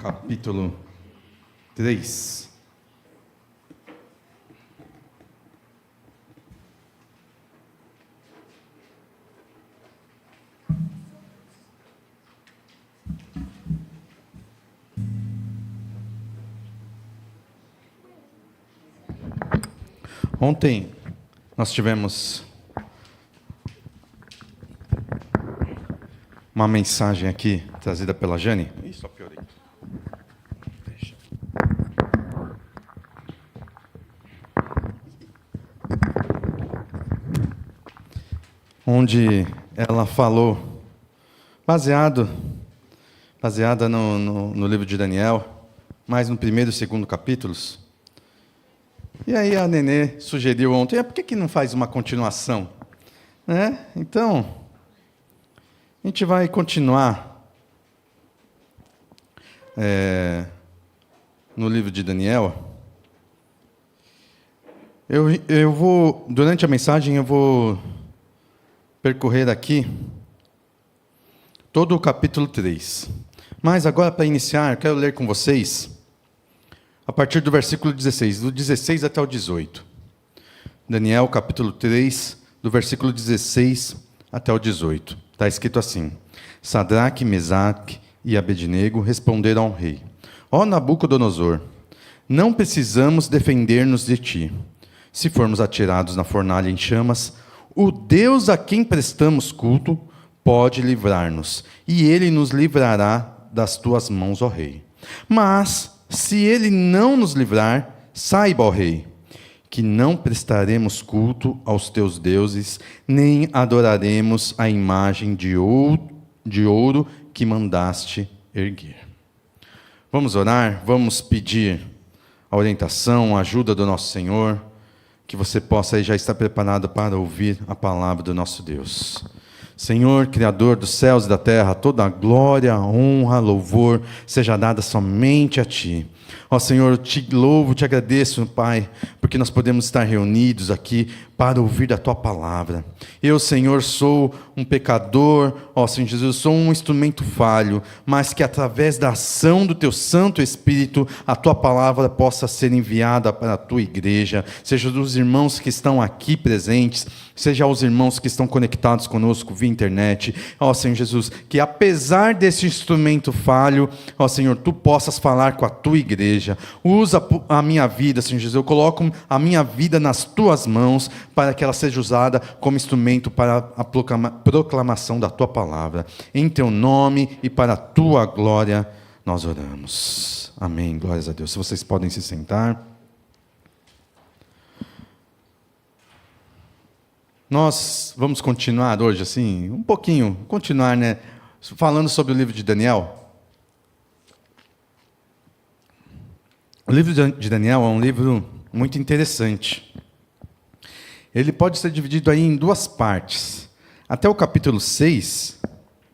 capítulo 3. Ontem nós tivemos uma mensagem aqui trazida pela Jane. Ih, só piorei. Deixa. Onde ela falou, baseada no livro de Daniel, mais no primeiro e segundo capítulos. E aí a Nenê sugeriu ontem, por que não faz uma continuação? Então, a gente vai continuar no livro de Daniel. Eu vou, durante a mensagem, eu vou percorrer aqui todo o capítulo 3. Mas agora, para iniciar, eu quero ler com vocês a partir do versículo 16, do 16 até o 18. Daniel, capítulo 3, do versículo 16 até o 18. Está escrito assim: Sadraque, Mesaque e Abednego responderam ao rei: Ó Nabucodonosor, não precisamos defender-nos de ti. Se formos atirados na fornalha em chamas, o Deus a quem prestamos culto pode livrar-nos, e ele nos livrará das tuas mãos, ó rei. Mas se ele não nos livrar, saiba, ó rei, que não prestaremos culto aos teus deuses, nem adoraremos a imagem de ouro que mandaste erguer. Vamos orar, vamos pedir a orientação, a ajuda do nosso Senhor, que você possa aí já estar preparado para ouvir a palavra do nosso Deus. Senhor, Criador dos céus e da terra, toda a glória, honra, louvor seja dada somente a Ti. Ó Senhor, eu te louvo, te agradeço, Pai, porque nós podemos estar reunidos aqui para ouvir da Tua palavra. Eu, Senhor, sou um pecador, ó Senhor Jesus, sou um instrumento falho, mas que através da ação do Teu Santo Espírito, a Tua palavra possa ser enviada para a Tua igreja, seja dos irmãos que estão aqui presentes, seja aos irmãos que estão conectados conosco via internet, ó Senhor Jesus, que apesar desse instrumento falho, ó Senhor, Tu possas falar com a Tua igreja. Usa a minha vida, Senhor Jesus, eu coloco a minha vida nas Tuas mãos, para que ela seja usada como instrumento para a proclamação da Tua palavra. Em Teu nome e para a Tua glória, nós oramos. Amém, glórias a Deus. Se vocês podem se sentar. Nós vamos continuar hoje, assim, um pouquinho, continuar, falando sobre o livro de Daniel. O livro de Daniel é um livro muito interessante. Ele pode ser dividido aí em duas partes. Até o capítulo 6,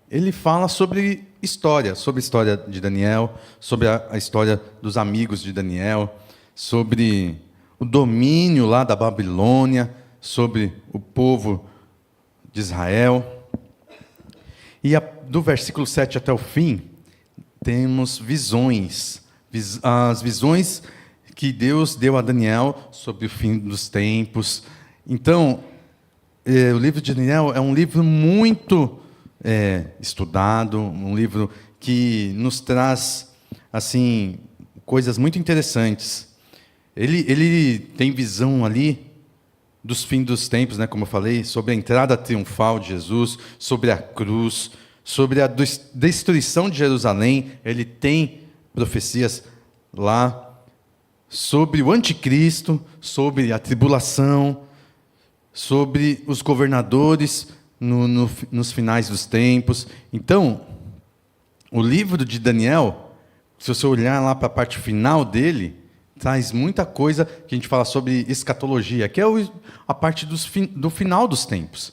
ele fala sobre a história de Daniel, sobre a história dos amigos de Daniel, sobre o domínio lá da Babilônia, sobre o povo de Israel. E do versículo 7 até o fim, temos visões. As visões que Deus deu a Daniel sobre o fim dos tempos. Então, o livro de Daniel é um livro muito estudado, um livro que nos traz assim coisas muito interessantes. Ele tem visão ali dos fins dos tempos, como eu falei, sobre a entrada triunfal de Jesus, sobre a cruz, sobre a destruição de Jerusalém. Ele tem profecias lá sobre o anticristo, sobre a tribulação, sobre os governadores nos finais dos tempos. Então, o livro de Daniel, se você olhar lá para a parte final dele, traz muita coisa que a gente fala sobre escatologia, que é a parte do final dos tempos.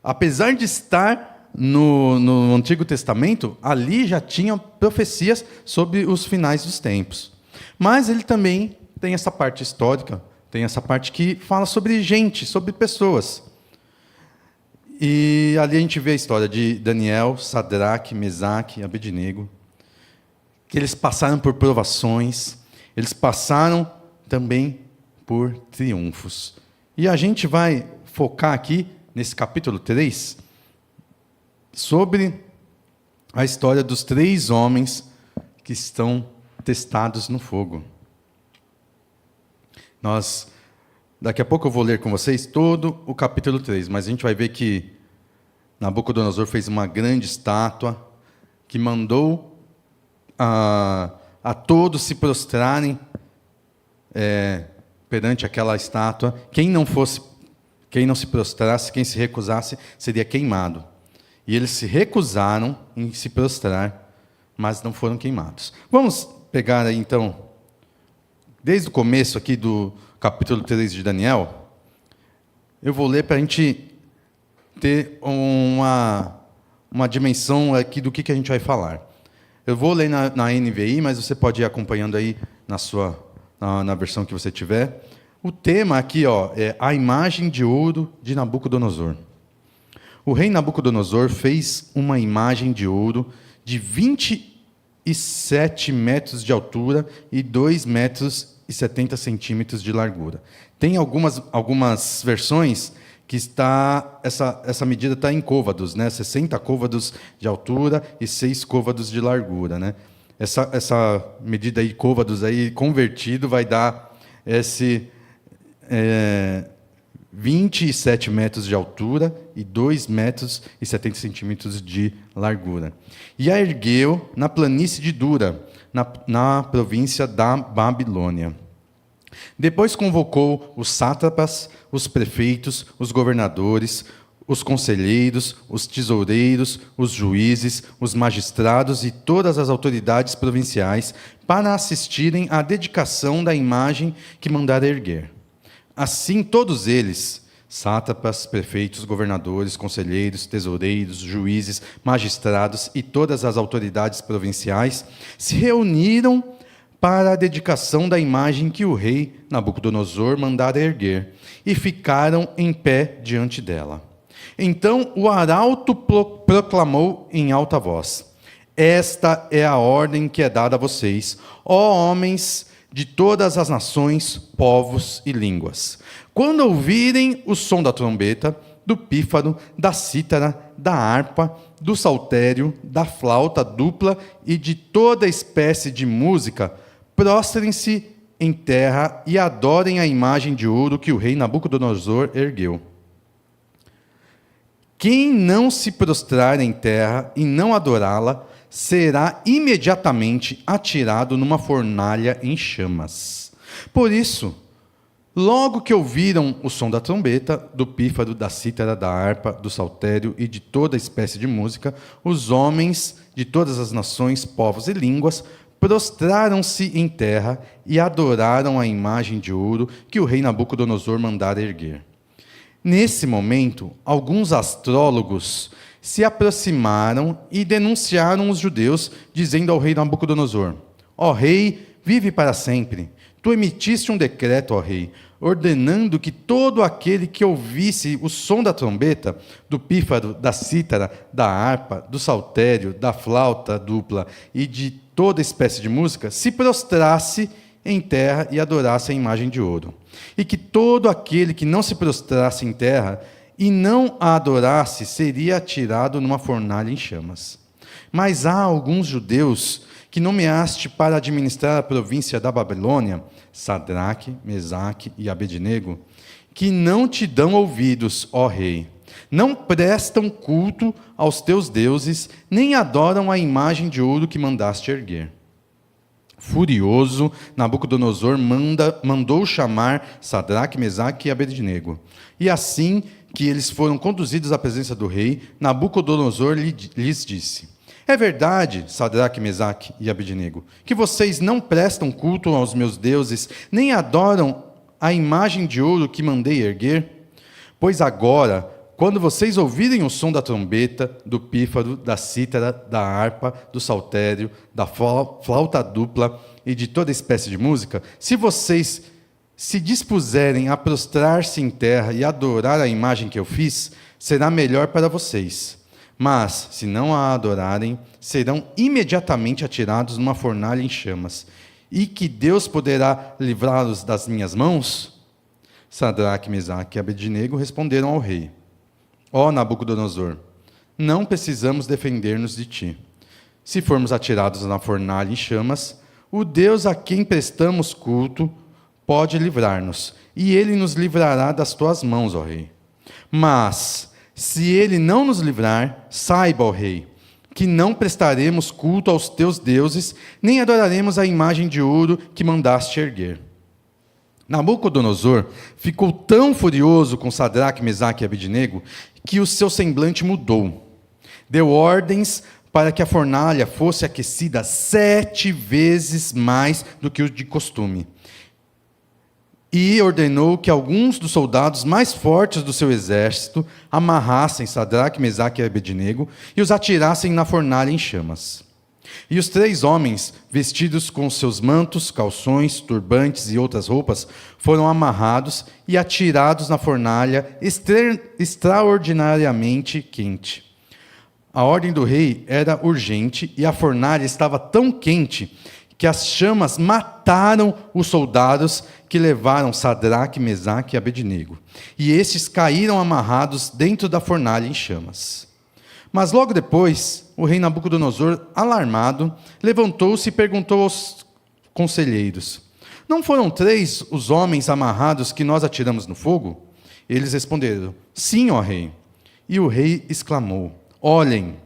Apesar de estar no Antigo Testamento, ali já tinham profecias sobre os finais dos tempos. Mas ele também tem essa parte histórica, tem essa parte que fala sobre gente, sobre pessoas. E ali a gente vê a história de Daniel, Sadraque, Mesaque e Abednego, que eles passaram por provações, eles passaram também por triunfos. E a gente vai focar aqui, nesse capítulo 3, sobre a história dos 3 homens que estão testados no fogo. Daqui a pouco eu vou ler com vocês todo o capítulo 3, mas a gente vai ver que Nabucodonosor fez uma grande estátua que mandou a todos se prostrarem perante aquela estátua. Quem não se prostrasse, quem se recusasse, seria queimado. E eles se recusaram em se prostrar, mas não foram queimados. Vamos pegar aí, então, desde o começo aqui do capítulo 3 de Daniel. Eu vou ler para a gente ter uma dimensão aqui do que a gente vai falar. Eu vou ler na NVI, mas você pode ir acompanhando aí na versão que você tiver. O tema aqui é a imagem de ouro de Nabucodonosor. O rei Nabucodonosor fez uma imagem de ouro de 27 metros de altura e 2 metros e 70 centímetros de largura. Tem algumas versões que essa medida está em côvados, né? 60 côvados de altura e 6 côvados de largura, né? Essa medida aí, côvados aí, convertido, vai dar esse 27 metros de altura e 2 metros e 70 centímetros de largura. E a ergueu na planície de Dura, na província da Babilônia. Depois convocou os sátrapas, os prefeitos, os governadores, os conselheiros, os tesoureiros, os juízes, os magistrados e todas as autoridades provinciais para assistirem à dedicação da imagem que mandara erguer. Assim, todos eles, sátrapas, prefeitos, governadores, conselheiros, tesoureiros, juízes, magistrados e todas as autoridades provinciais, se reuniram para a dedicação da imagem que o rei Nabucodonosor mandara erguer, e ficaram em pé diante dela. Então o arauto proclamou em alta voz: Esta é a ordem que é dada a vocês, ó homens de todas as nações, povos e línguas. Quando ouvirem o som da trombeta, do pífaro, da cítara, da harpa, do saltério, da flauta dupla e de toda espécie de música, prostrem-se em terra e adorem a imagem de ouro que o rei Nabucodonosor ergueu. Quem não se prostrar em terra e não adorá-la, será imediatamente atirado numa fornalha em chamas. Por isso, logo que ouviram o som da trombeta, do pífaro, da cítara, da harpa, do saltério e de toda espécie de música, os homens de todas as nações, povos e línguas prostraram-se em terra e adoraram a imagem de ouro que o rei Nabucodonosor mandara erguer. Nesse momento, alguns astrólogos se aproximaram e denunciaram os judeus, dizendo ao rei Nabucodonosor: Ó rei, vive para sempre. Tu emitiste um decreto, ó rei, ordenando que todo aquele que ouvisse o som da trombeta, do pífaro, da cítara, da harpa, do saltério, da flauta dupla e de toda espécie de música, se prostrasse em terra e adorasse a imagem de ouro. E que todo aquele que não se prostrasse em terra e não a adorasse, seria atirado numa fornalha em chamas. Mas há alguns judeus que nomeaste para administrar a província da Babilônia, Sadraque, Mesaque e Abednego, que não te dão ouvidos, ó rei. Não prestam culto aos teus deuses, nem adoram a imagem de ouro que mandaste erguer. Furioso, Nabucodonosor mandou chamar Sadraque, Mesaque e Abednego. E assim que eles foram conduzidos à presença do rei, Nabucodonosor lhes disse: É verdade, Sadraque, Mesaque e Abednego, que vocês não prestam culto aos meus deuses, nem adoram a imagem de ouro que mandei erguer? Pois agora, quando vocês ouvirem o som da trombeta, do pífaro, da cítara, da harpa, do saltério, da flauta dupla e de toda espécie de música, se vocês se dispuserem a prostrar-se em terra e adorar a imagem que eu fiz, será melhor para vocês. Mas, se não a adorarem, serão imediatamente atirados numa fornalha em chamas. E que Deus poderá livrá-los das minhas mãos? Sadraque, Mesaque e Abednego responderam ao rei: Ó Nabucodonosor, não precisamos defender-nos de ti. Se formos atirados na fornalha em chamas, o Deus a quem prestamos culto pode livrar-nos, e ele nos livrará das tuas mãos, ó rei. Mas, se ele não nos livrar, saiba, ó rei, que não prestaremos culto aos teus deuses, nem adoraremos a imagem de ouro que mandaste erguer. Nabucodonosor ficou tão furioso com Sadraque, Mesaque e Abednego que o seu semblante mudou. Deu ordens para que a fornalha fosse aquecida 7 vezes mais do que o de costume. E ordenou que alguns dos soldados mais fortes do seu exército amarrassem Sadraque, Mesaque e Abednego e os atirassem na fornalha em chamas. E os 3 homens, vestidos com seus mantos, calções, turbantes e outras roupas, foram amarrados e atirados na fornalha extraordinariamente quente. A ordem do rei era urgente e a fornalha estava tão quente que as chamas mataram os soldados que levaram Sadraque, Mesaque e Abednego. E estes caíram amarrados dentro da fornalha em chamas. Mas logo depois, o rei Nabucodonosor, alarmado, levantou-se e perguntou aos conselheiros: Não foram 3 os homens amarrados que nós atiramos no fogo? Eles responderam: Sim, ó rei. E o rei exclamou: Olhem,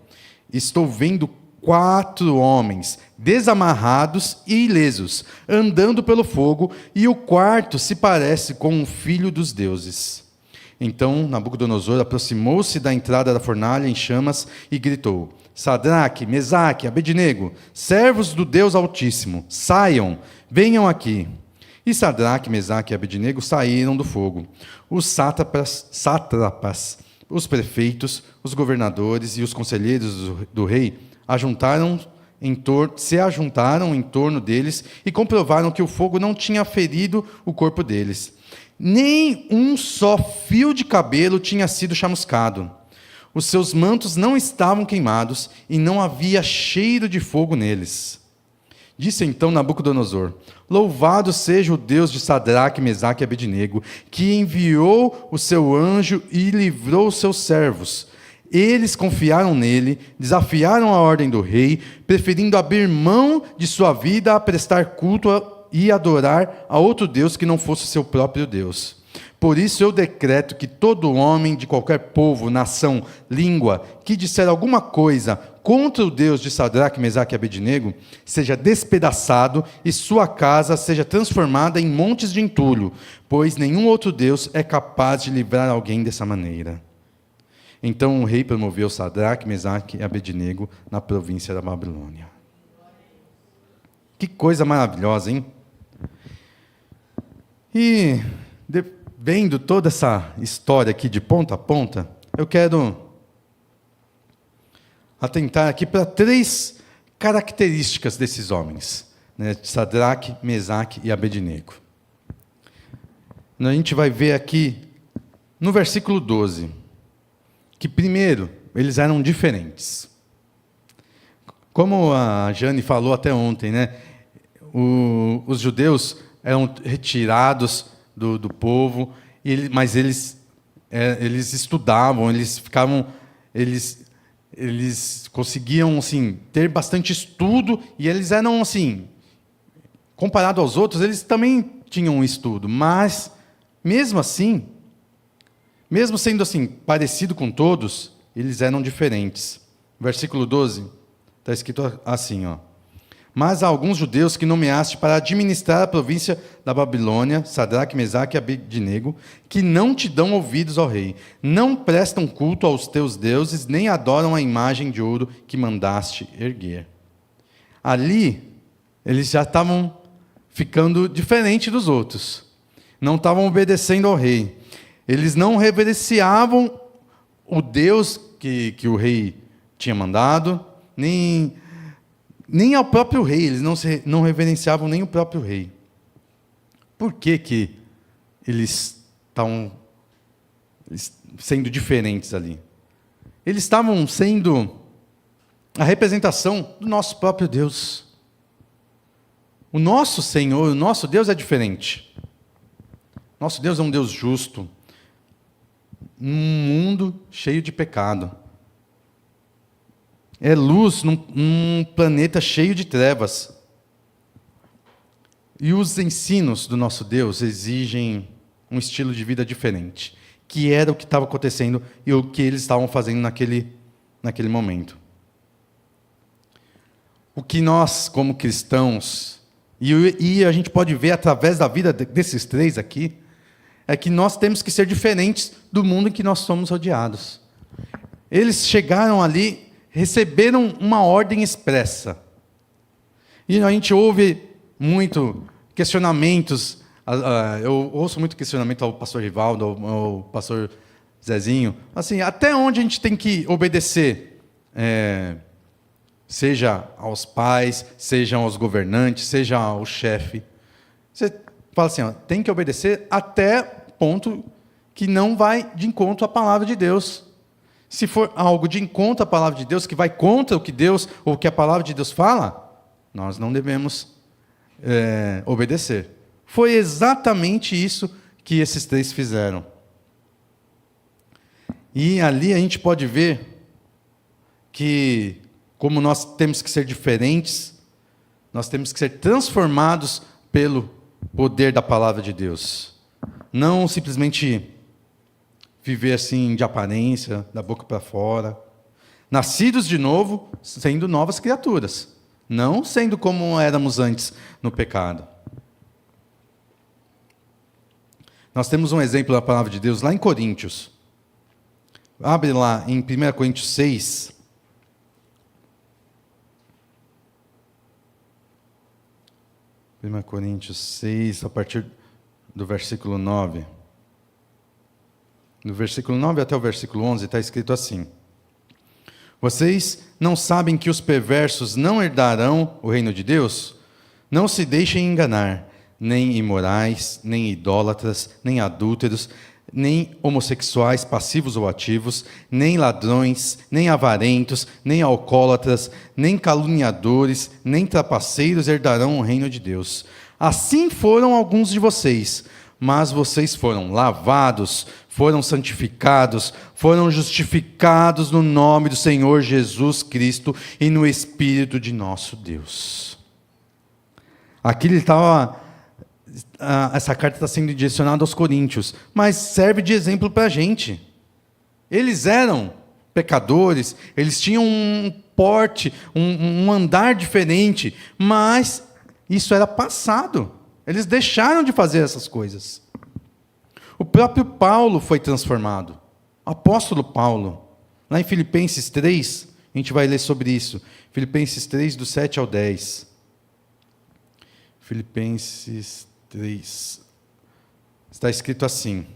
estou vendo 4 homens desamarrados e ilesos, andando pelo fogo, e o quarto se parece com um filho dos deuses. Então Nabucodonosor aproximou-se da entrada da fornalha em chamas e gritou: Sadraque, Mesaque, Abednego, servos do Deus Altíssimo, saiam, venham aqui. E Sadraque, Mesaque e Abednego saíram do fogo. Os sátrapas, os prefeitos, os governadores e os conselheiros do rei se ajuntaram em torno deles e comprovaram que o fogo não tinha ferido o corpo deles. Nem um só fio de cabelo tinha sido chamuscado. Os seus mantos não estavam queimados e não havia cheiro de fogo neles. Disse então Nabucodonosor: Louvado seja o Deus de Sadraque, Mesaque e Abednego, que enviou o seu anjo e livrou os seus servos. Eles confiaram nele, desafiaram a ordem do rei, preferindo abrir mão de sua vida a prestar culto e adorar a outro Deus que não fosse seu próprio Deus. Por isso eu decreto que todo homem de qualquer povo, nação, língua, que disser alguma coisa contra o Deus de Sadraque, Mesaque e Abednego, seja despedaçado e sua casa seja transformada em montes de entulho, pois nenhum outro Deus é capaz de livrar alguém dessa maneira. Então o rei promoveu Sadraque, Mesaque e Abednego na província da Babilônia. Que coisa maravilhosa, hein? E vendo toda essa história aqui de ponta a ponta, eu quero atentar aqui para 3 características desses homens, né? Sadraque, Mesaque e Abednego. A gente vai ver aqui no versículo 12, que primeiro, eles eram diferentes. Como a Jane falou até ontem, né? Os judeus eram retirados do povo, mas eles estudavam, eles conseguiam assim, ter bastante estudo, e eles eram assim, comparado aos outros, eles também tinham um estudo, mas mesmo assim, mesmo sendo assim parecido com todos, eles eram diferentes. Versículo 12, está escrito assim, ó: Mas há alguns judeus que nomeaste para administrar a província da Babilônia, Sadraque, Mesaque e Abednego, que não te dão ouvidos, ó rei, não prestam culto aos teus deuses, nem adoram a imagem de ouro que mandaste erguer. Ali, eles já estavam ficando diferente dos outros. Não estavam obedecendo ao rei. Eles não reverenciavam o Deus que o rei tinha mandado, nem ao próprio rei. Eles não reverenciavam nem o próprio rei. Por que eles estavam sendo diferentes ali? eles estavam sendo a representação do nosso próprio Deus. O nosso Senhor, o nosso Deus é diferente. Nosso Deus é um Deus justo, num mundo cheio de pecado. É luz num planeta cheio de trevas. E os ensinos do nosso Deus exigem um estilo de vida diferente, que era o que estava acontecendo e o que eles estavam fazendo naquele momento. O que nós, como cristãos, e a gente pode ver através da vida desses três aqui, é que nós temos que ser diferentes do mundo em que nós somos rodeados. Eles chegaram ali, receberam uma ordem expressa. E a gente ouve muito questionamentos. Eu ouço muito questionamento ao pastor Rivaldo, ao pastor Zezinho. Assim, até onde a gente tem que obedecer? Seja aos pais, seja aos governantes, seja ao chefe. Você fala assim, tem que obedecer até ponto que não vai de encontro à palavra de Deus. Se for algo de encontro à palavra de Deus, que vai contra o que Deus, ou o que a palavra de Deus fala, nós não devemos obedecer. Foi exatamente isso que esses três fizeram. E ali a gente pode ver que, como nós temos que ser diferentes, nós temos que ser transformados pelo poder da palavra de Deus. Não simplesmente viver assim de aparência, da boca para fora. Nascidos de novo, sendo novas criaturas. Não sendo como éramos antes no pecado. Nós temos um exemplo da palavra de Deus lá em Coríntios. Abre lá em 1 Coríntios 6. 1 Coríntios 6, a partir do versículo 9. No versículo 9 até o versículo 11 está escrito assim: Vocês não sabem que os perversos não herdarão o reino de Deus? Não se deixem enganar, nem imorais, nem idólatras, nem adúlteros, nem homossexuais passivos ou ativos, nem ladrões, nem avarentos, nem alcoólatras, nem caluniadores, nem trapaceiros herdarão o reino de Deus. Assim foram alguns de vocês, mas vocês foram lavados, foram santificados, foram justificados no nome do Senhor Jesus Cristo e no Espírito de nosso Deus. Aqui ele estava... essa carta está sendo direcionada aos coríntios, mas serve de exemplo para a gente. Eles eram pecadores, eles tinham um porte, um andar diferente, mas isso era passado. Eles deixaram de fazer essas coisas. O próprio Paulo foi transformado. O apóstolo Paulo, lá em Filipenses 3, a gente vai ler sobre isso. Filipenses 3, do 7 ao 10. Filipenses 3. Está escrito assim: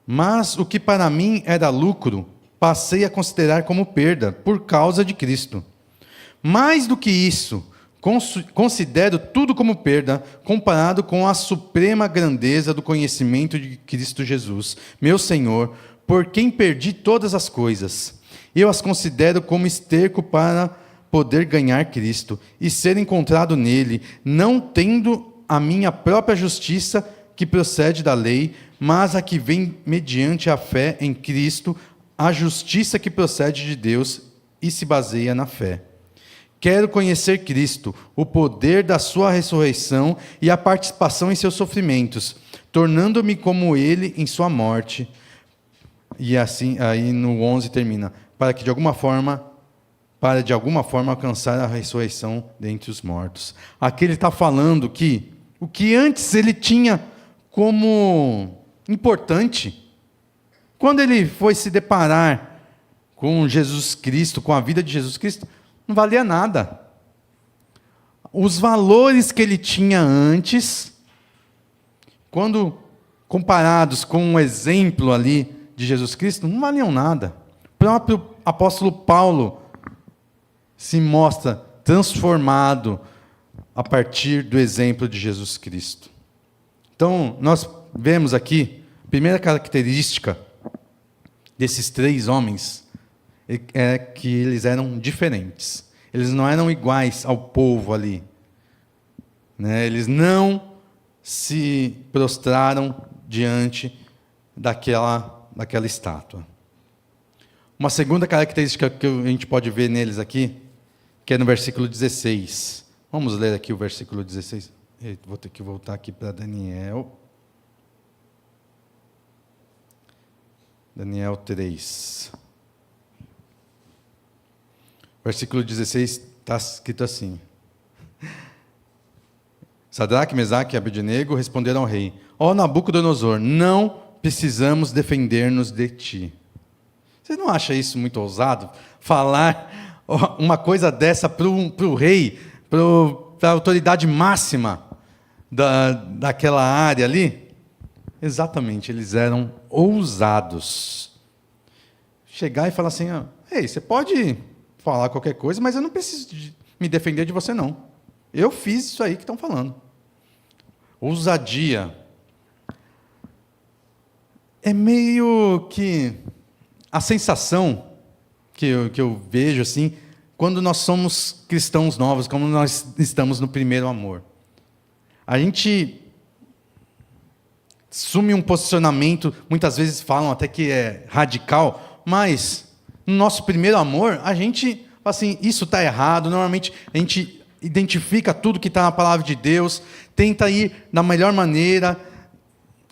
Mas o que para mim era lucro, passei a considerar como perda, por causa de Cristo. Mais do que isso, considero tudo como perda, comparado com a suprema grandeza do conhecimento de Cristo Jesus, meu Senhor, por quem perdi todas as coisas. Eu as considero como esterco para poder ganhar Cristo e ser encontrado nele, não tendo a minha própria justiça que procede da lei, mas a que vem mediante a fé em Cristo, a justiça que procede de Deus e se baseia na fé. Quero conhecer Cristo, o poder da sua ressurreição e a participação em seus sofrimentos, tornando-me como ele em sua morte. E assim, aí no 11 termina, para de alguma forma alcançar a ressurreição dentre os mortos. Aqui ele está falando que o que antes ele tinha como importante, quando ele foi se deparar com Jesus Cristo, com a vida de Jesus Cristo, não valia nada. Os valores que ele tinha antes, quando comparados com o exemplo ali de Jesus Cristo, não valiam nada. O próprio apóstolo Paulo se mostra transformado a partir do exemplo de Jesus Cristo. Então, nós vemos aqui, a primeira característica desses 3 homens é que eles eram diferentes. Eles não eram iguais ao povo ali, né? Eles não se prostraram diante daquela estátua. Uma segunda característica que a gente pode ver neles aqui, que é no versículo 16. Vamos ler aqui o versículo 16. Vou ter que voltar aqui para Daniel. Daniel 3. Versículo 16 está escrito assim: Sadraque, Mesaque e Abednego responderam ao rei: Ó Nabucodonosor, não precisamos defender-nos de ti. Você não acha isso muito ousado? Falar uma coisa dessa para o rei, para a autoridade máxima daquela área ali? Exatamente, eles eram ousados. Chegar e falar assim: ei, você pode falar qualquer coisa, mas eu não preciso me defender de você, não. Eu fiz isso aí que estão falando. Ousadia. É meio que a sensação que eu vejo assim, quando nós somos cristãos novos, como nós estamos no primeiro amor. A gente assume um posicionamento, muitas vezes falam até que é radical, mas no nosso primeiro amor, a gente fala assim, isso está errado. Normalmente a gente identifica tudo que está na palavra de Deus, tenta ir da melhor maneira,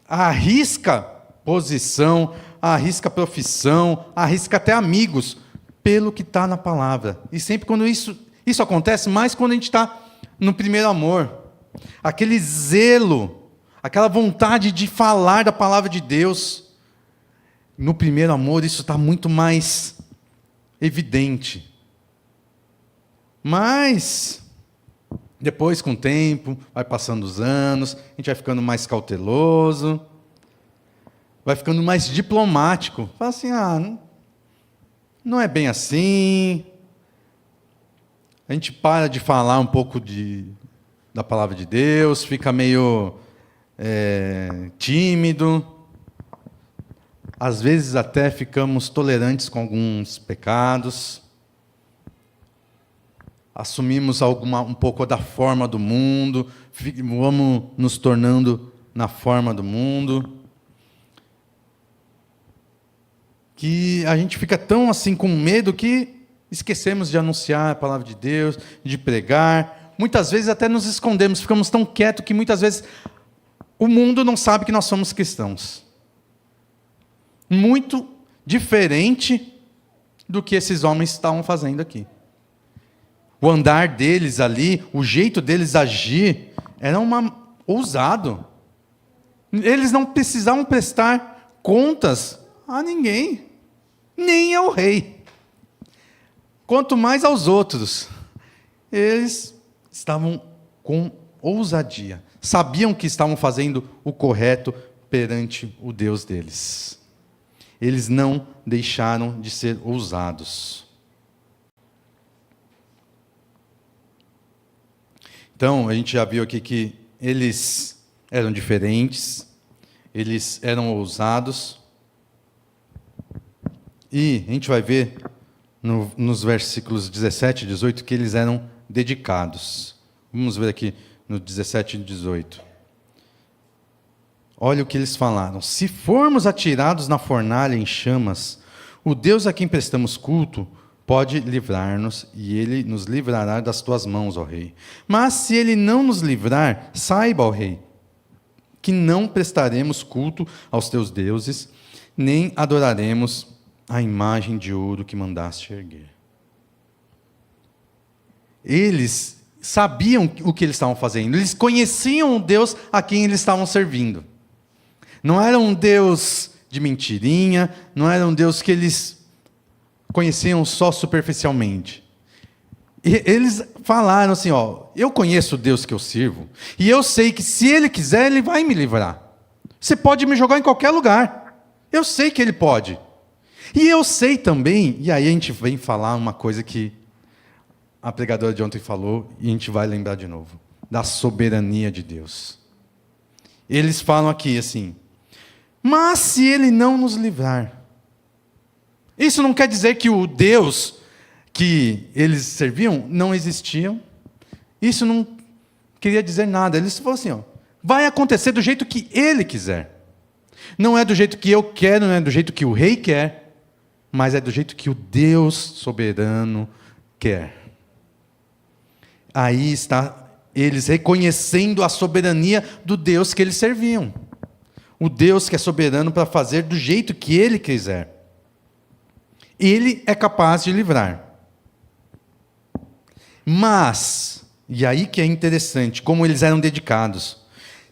arrisca posição, arrisca profissão, arrisca até amigos, pelo que está na palavra. E sempre quando isso acontece, mais quando a gente está no primeiro amor. Aquele zelo, aquela vontade de falar da palavra de Deus. No primeiro amor, isso está muito mais evidente. Mas, depois, com o tempo, vai passando os anos, a gente vai ficando mais cauteloso, vai ficando mais diplomático. Fala assim, não é bem assim. A gente para de falar um pouco da palavra de Deus, fica meio tímido. Às vezes até ficamos tolerantes com alguns pecados. Assumimos um pouco da forma do mundo, vamos nos tornando na forma do mundo. Que a gente fica tão assim com medo que esquecemos de anunciar a palavra de Deus, de pregar. Muitas vezes até nos escondemos, ficamos tão quietos que muitas vezes o mundo não sabe que nós somos cristãos. Muito diferente do que esses homens estavam fazendo aqui. O andar deles ali, o jeito deles agir, era ousado. Eles não precisavam prestar contas a ninguém, nem ao rei. Quanto mais aos outros. Eles estavam com ousadia. Sabiam que estavam fazendo o correto perante o Deus deles. Eles não deixaram de ser ousados. Então, a gente já viu aqui que eles eram diferentes, eles eram ousados. E a gente vai ver nos versículos 17 e 18 que eles eram dedicados. Vamos ver aqui no 17 e 18. Olha o que eles falaram. Se formos atirados na fornalha em chamas, o Deus a quem prestamos culto pode livrar-nos, e Ele nos livrará das tuas mãos, ó rei. Mas se Ele não nos livrar, saiba, ó rei, que não prestaremos culto aos teus deuses, nem adoraremos a imagem de ouro que mandaste erguer. Eles sabiam o que eles estavam fazendo, eles conheciam o Deus a quem eles estavam servindo. Não era um Deus de mentirinha, não era um Deus que eles conheciam só superficialmente. E eles falaram assim, eu conheço o Deus que eu sirvo, e eu sei que se Ele quiser, Ele vai me livrar. Você pode me jogar em qualquer lugar. Eu sei que Ele pode. E eu sei também, e aí a gente vem falar uma coisa que a pregadora de ontem falou, e a gente vai lembrar de novo, da soberania de Deus. Eles falam aqui assim, mas se Ele não nos livrar, Isso não quer dizer que o Deus que eles serviam não existia. Isso não queria dizer nada. Eles falaram assim, ó, vai acontecer do jeito que ele quiser. Não é do jeito que eu quero, não é do jeito que o rei quer, mas é do jeito que o Deus soberano quer. Aí está eles reconhecendo a soberania do Deus que eles serviam. O Deus que é soberano para fazer do jeito que ele quiser. Ele é capaz de livrar. Mas, e aí que é interessante, como eles eram dedicados.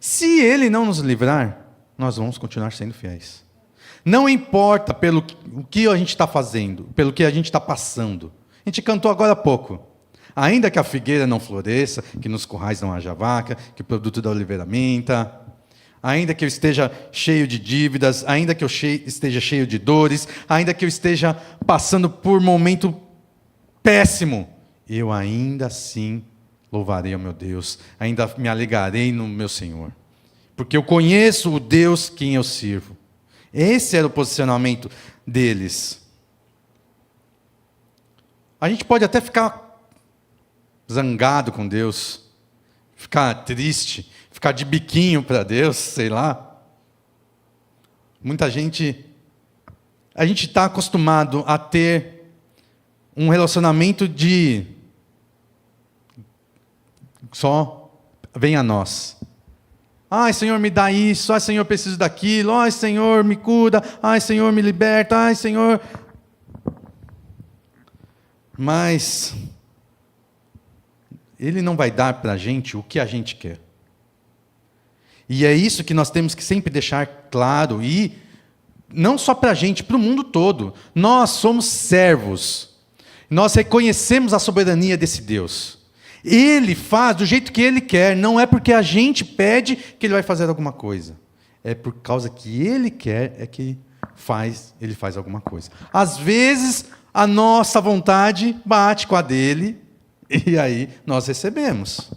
Se ele não nos livrar, nós vamos continuar sendo fiéis. Não importa pelo que a gente está fazendo, pelo que a gente está passando. A gente cantou agora há pouco. Ainda que a figueira não floresça, que nos currais não haja vaca, que o produto da oliveira minta, ainda que eu esteja cheio de dívidas, ainda que eu esteja cheio de dores, ainda que eu esteja passando por um momento péssimo, eu ainda assim louvarei ao meu Deus, ainda me alegrarei no meu Senhor, porque eu conheço o Deus quem eu sirvo. Esse era o posicionamento deles. A gente pode até ficar zangado com Deus, ficar triste, ficar de biquinho para Deus, sei lá. Muita gente, a gente está acostumado a ter um relacionamento de só vem a nós. Ai, Senhor, me dá isso. Ai, Senhor, preciso daquilo. Ai, Senhor, me cura. Ai, Senhor, me liberta. Ai, Senhor. Mas Ele não vai dar para a gente o que a gente quer. E é isso que nós temos que sempre deixar claro, e não só para a gente, para o mundo todo. Nós somos servos. Nós reconhecemos a soberania desse Deus. Ele faz do jeito que Ele quer, não é porque a gente pede que Ele vai fazer alguma coisa. É por causa que Ele quer é que Ele faz alguma coisa. Às vezes, a nossa vontade bate com a dele, e aí nós recebemos.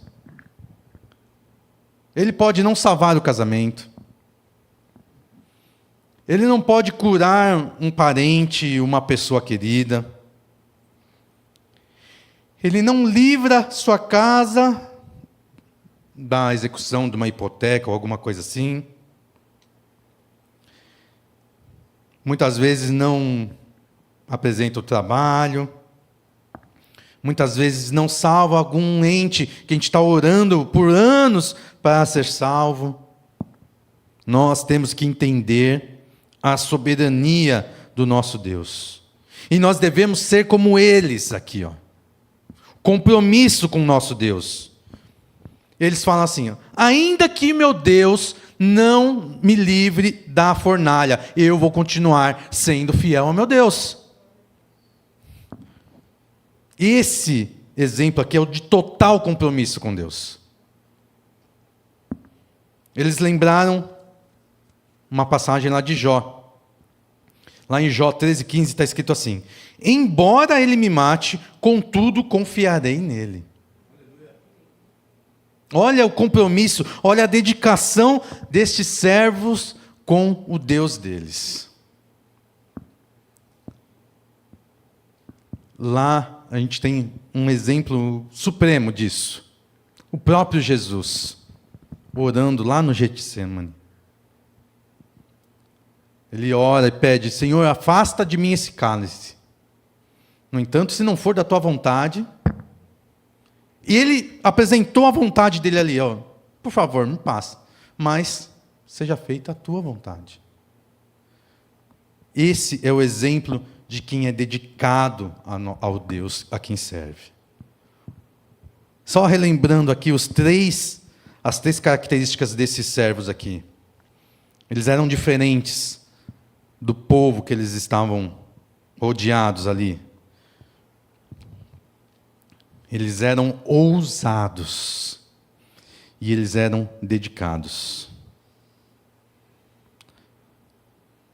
Ele pode não salvar o casamento. Ele não pode curar um parente, uma pessoa querida. Ele não livra sua casa da execução de uma hipoteca ou alguma coisa assim. Muitas vezes não apresenta o trabalho. Muitas vezes não salva algum ente que a gente está orando por anos para ser salvo. Nós temos que entender a soberania do nosso Deus. E nós devemos ser como eles aqui, ó. Compromisso com o nosso Deus. Eles falam assim, ó, ainda que meu Deus não me livre da fornalha, eu vou continuar sendo fiel ao meu Deus. Esse exemplo aqui é o de total compromisso com Deus. Eles lembraram uma passagem lá de Jó. Lá em Jó 13:15 está escrito assim: embora ele me mate, contudo confiarei nele. Olha o compromisso, olha a dedicação destes servos com o Deus deles. Lá a gente tem um exemplo supremo disso. O próprio Jesus, orando lá no Getsemane. Ele ora e pede, Senhor, afasta de mim esse cálice. No entanto, se não for da tua vontade... E ele apresentou a vontade dele ali, ó, por favor, me passa, mas seja feita a tua vontade. Esse é o exemplo de quem é dedicado ao Deus a quem serve. Só relembrando aqui as três características desses servos aqui. Eles eram diferentes do povo que eles estavam rodeados ali. Eles eram ousados e eles eram dedicados.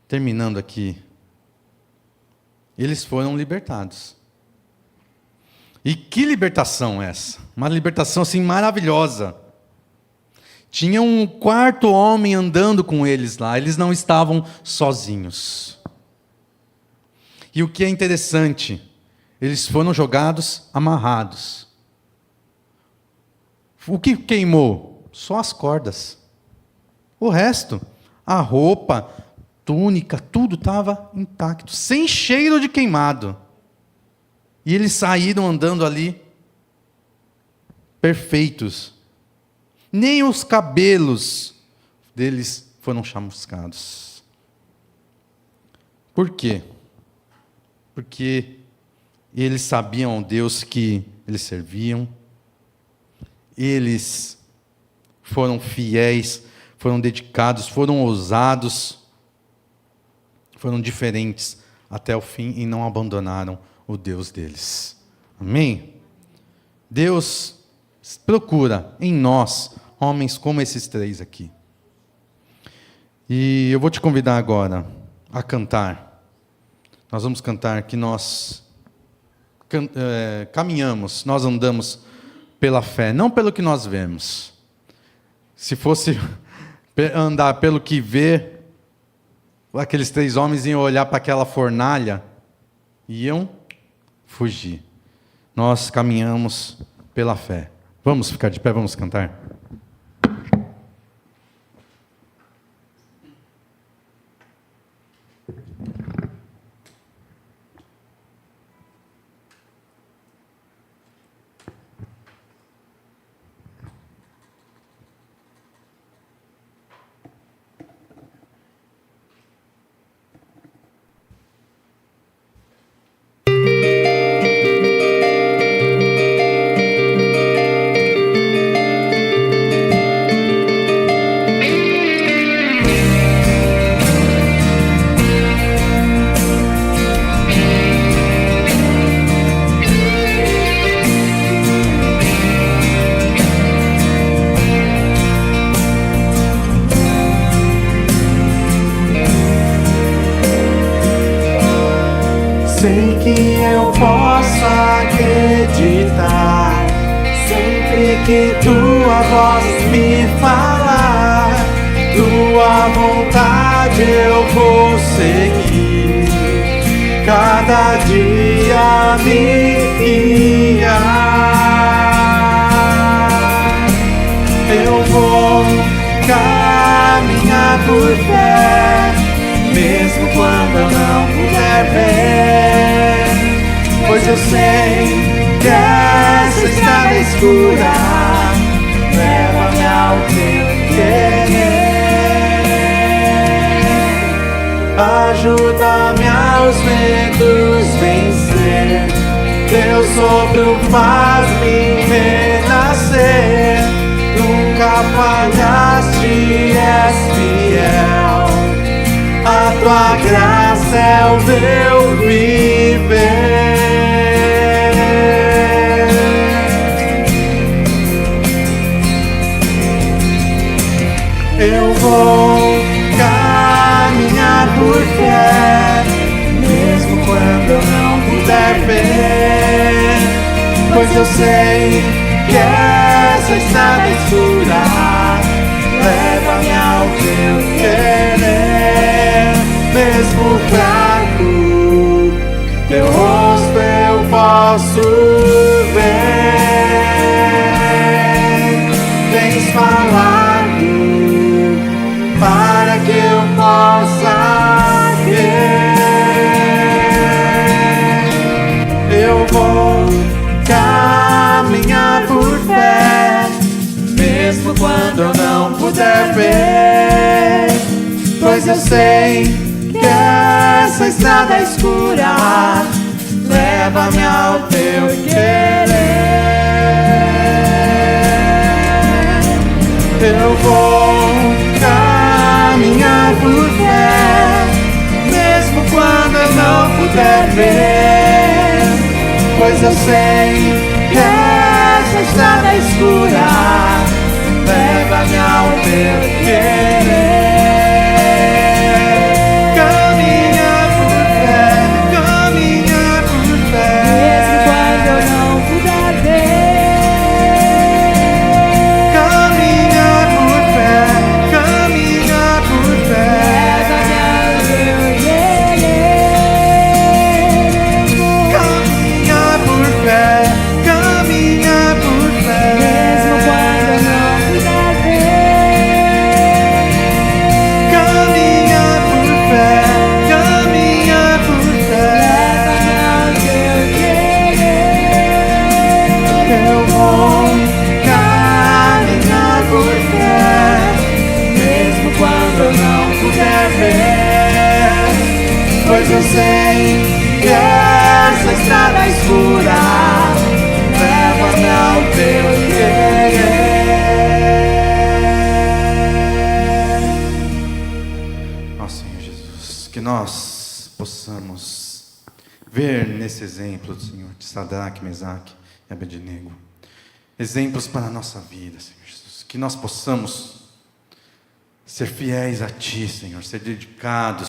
Terminando aqui, eles foram libertados. E que libertação essa? Uma libertação assim maravilhosa. Tinha um quarto homem andando com eles lá, eles não estavam sozinhos. E o que é interessante, eles foram jogados amarrados. O que queimou? Só as cordas. O resto, a roupa, túnica, tudo estava intacto, sem cheiro de queimado. E eles saíram andando ali perfeitos. Nem os cabelos deles foram chamuscados. Por quê? Porque eles sabiam o Deus que eles serviam. Eles foram fiéis, foram dedicados, foram ousados, foram diferentes até o fim e não abandonaram o Deus deles. Amém? Deus procura em nós homens como esses três aqui. E eu vou te convidar agora a cantar. Nós vamos cantar que nós caminhamos, nós andamos pela fé, não pelo que nós vemos. Se fosse andar pelo que vê, aqueles três homens iam olhar para aquela fornalha e iam fugir. Nós caminhamos pela fé. Vamos ficar de pé, vamos cantar? Sei que eu posso acreditar, sempre que tua voz me falar, tua vontade eu vou seguir, cada dia me guiar. Eu vou caminhar por fé, mesmo quando eu não puder ver, pois eu sei que essa estrada escura leva-me ao teu querer. Ajuda-me aos medos vencer, teu sopro faz-me renascer. Nunca falhaste, és fiel, a tua graça é o meu viver. Eu vou caminhar por fé, mesmo quando eu não puder ver, pois eu sei que essa estrada escura leva-me ao teu querer. Mesmo fraco, teu rosto eu posso ver. Tens falado para que eu possa crer. Eu vou caminhar por fé, mesmo quando eu não puder ver, pois eu sei que essa estrada escura leva-me ao teu querer. Eu vou caminhar por fé, mesmo quando eu não puder ver, pois eu sei que essa estrada escura leva-me ao teu querer. vou caminhar por fé, mesmo quando eu não puder ver, pois eu sei que essa estrada escura leva-me ao teu querer. Ó Senhor Jesus, que nós possamos ver nesse exemplo, Senhor, de Sadraque, Mesaque e Abednego, exemplos para a nossa vida, Senhor Jesus, que nós possamos ser fiéis a Ti, Senhor, ser dedicados